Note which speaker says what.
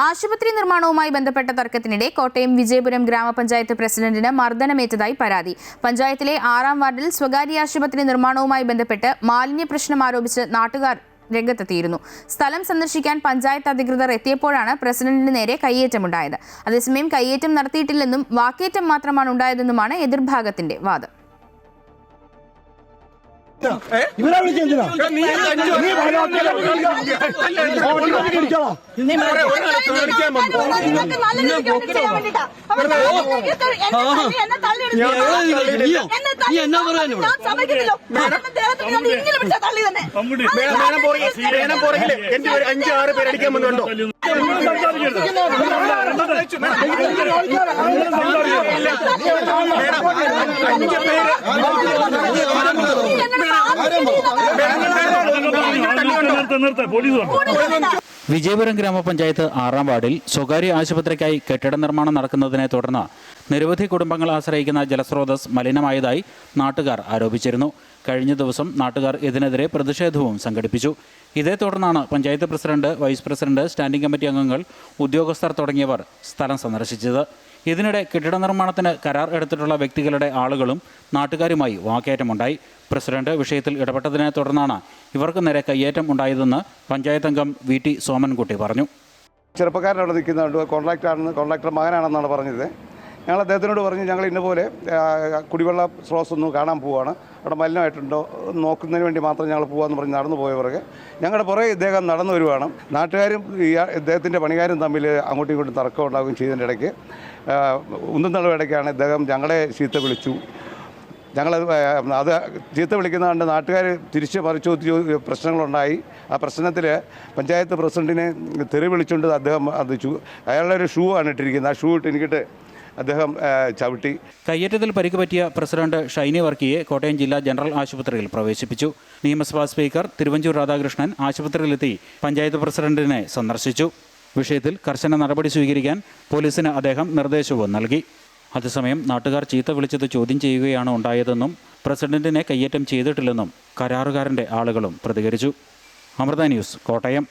Speaker 1: ആശുപത്രി നിർമ്മാണവുമായി ബന്ധപ്പെട്ട തർക്കത്തിനിടെ കോട്ടയം വിജയപുരം ഗ്രാമപഞ്ചായത്ത് പ്രസിഡന്റിന് മർദ്ദനമേറ്റതായി പരാതി. പഞ്ചായത്തിലെ 6-ാം വാർഡിൽ സ്വകാര്യ ആശുപത്രി നിർമ്മാണവുമായി ബന്ധപ്പെട്ട് മാലിന്യ പ്രശ്നം ആരോപിച്ച് നാട്ടുകാർ രംഗത്തെത്തിയിരുന്നു. സ്ഥലം സന്ദർശിക്കാൻ പഞ്ചായത്ത് അധികൃതർ എത്തിയപ്പോഴാണ് പ്രസിഡന്റിന് നേരെ കയ്യേറ്റമുണ്ടായത്. അതേസമയം കയ്യേറ്റം നടത്തിയിട്ടില്ലെന്നും വാക്കേറ്റം മാത്രമാണ് ഉണ്ടായതെന്നുമാണ് എതിർഭാഗത്തിന്റെ വാദം.
Speaker 2: വിജയപുരം ഗ്രാമപഞ്ചായത്ത് 6-ാം വാർഡിൽ സ്വകാര്യ ആശുപത്രിക്കായി കെട്ടിട നിർമ്മാണം നടക്കുന്നതിനെ തുടർന്ന് നിരവധി കുടുംബങ്ങൾ ആശ്രയിക്കുന്ന ജലസ്രോതസ് മലിനമായതായി നാട്ടുകാർ ആരോപിച്ചിരുന്നു. കഴിഞ്ഞ ദിവസം നാട്ടുകാർ ഇതിനെതിരെ പ്രതിഷേധവും സംഘടിപ്പിച്ചു. ഇതേ തുടർന്നാണ് panchayat president, vice president, standing committee അംഗങ്ങൾ, ഉദ്യോഗസ്ഥർ തുടങ്ങിയവർ സ്ഥലം സന്ദർശിച്ചത്. ഇതിനിടെ കെട്ടിട നിർമ്മാണത്തിന് കരാർ എടുത്തിട്ടുള്ള വ്യക്തികളുടെ ആളുകളും നാട്ടുകാരുമായി വാക്കേറ്റമുണ്ടായി. പ്രസിഡന്റ് വിഷയത്തിൽ ഇടപെട്ടതിനെ തുടർന്നാണ് ഇവർക്ക് നേരെ കയ്യേറ്റം ഉണ്ടായതെന്ന് പഞ്ചായത്ത് അംഗം VT സോമൻകുട്ടി പറഞ്ഞു.
Speaker 3: ചെറുപ്പക്കാരൻ അവിടെ നിൽക്കുന്നുണ്ട്, കോൺട്രാക്ടർ മകനാണെന്നാണ് പറഞ്ഞത്. ഞങ്ങൾ അദ്ദേഹത്തിനോട് പറഞ്ഞു, ഞങ്ങൾ ഇന്നപോലെ കുടിവെള്ള സ്രോതസ് ഒന്ന് കാണാൻ പോവുകയാണ്, അവിടെ മലിനമായിട്ടുണ്ടോ നോക്കുന്നതിന് വേണ്ടി മാത്രം ഞങ്ങൾ പോകാമെന്ന് പറഞ്ഞ് നടന്നു പോയവർക്ക് ഞങ്ങളുടെ പുറകെ ഇദ്ദേഹം നടന്നു വരുവാണ്. നാട്ടുകാരും ഇദ്ദേഹത്തിൻ്റെ പണിക്കാരും തമ്മിൽ അങ്ങോട്ടും ഇങ്ങോട്ടും തർക്കം ഉണ്ടാകുകയും ചെയ്തതിൻ്റെ ഇടയ്ക്ക് ഉന്തുന്നളവ് ഇടയ്ക്കാണ് ഇദ്ദേഹം ഞങ്ങളെ ചീത്ത വിളിച്ചു. അത് ചീത്ത വിളിക്കുന്ന കണ്ട് നാട്ടുകാർ തിരിച്ച് മറിച്ചു പ്രശ്നങ്ങളുണ്ടായി. ആ പ്രശ്നത്തിൽ പഞ്ചായത്ത് പ്രസിഡന്റിനെ തെറി വിളിച്ചുകൊണ്ട് അദ്ദേഹം അയാളുടെ ഒരു ഷൂ ആണ് ഇട്ടിരിക്കുന്നത്. ആ ഷൂ ഇട്ടിട്ട് അദ്ദേഹം ചവിട്ടി.
Speaker 2: കയ്യേറ്റത്തിൽ പരിക്ക് പറ്റിയ പ്രസിഡന്റ് ഷൈനി വർക്കിയെ കോട്ടയം ജില്ലാ ജനറൽ ആശുപത്രിയിൽ പ്രവേശിപ്പിച്ചു. നിയമസഭാ സ്പീക്കർ തിരുവഞ്ചൂർ രാധാകൃഷ്ണൻ ആശുപത്രിയിലെത്തി പഞ്ചായത്ത് പ്രസിഡന്റിനെ സന്ദർശിച്ചു. വിഷയത്തിൽ കർശന നടപടി സ്വീകരിക്കാൻ പോലീസിന് അദ്ദേഹം നിർദ്ദേശവും നൽകി. അതേസമയം നാട്ടുകാർ ചീത്ത വിളിച്ചത് ചോദ്യം ചെയ്യുകയാണ് ഉണ്ടായതെന്നും പ്രസിഡന്റിനെ കയ്യേറ്റം ചെയ്തിട്ടില്ലെന്നും കരാറുകാരൻ്റെ ആളുകളും പ്രതികരിച്ചു. അമൃത ന്യൂസ്, കോട്ടയം.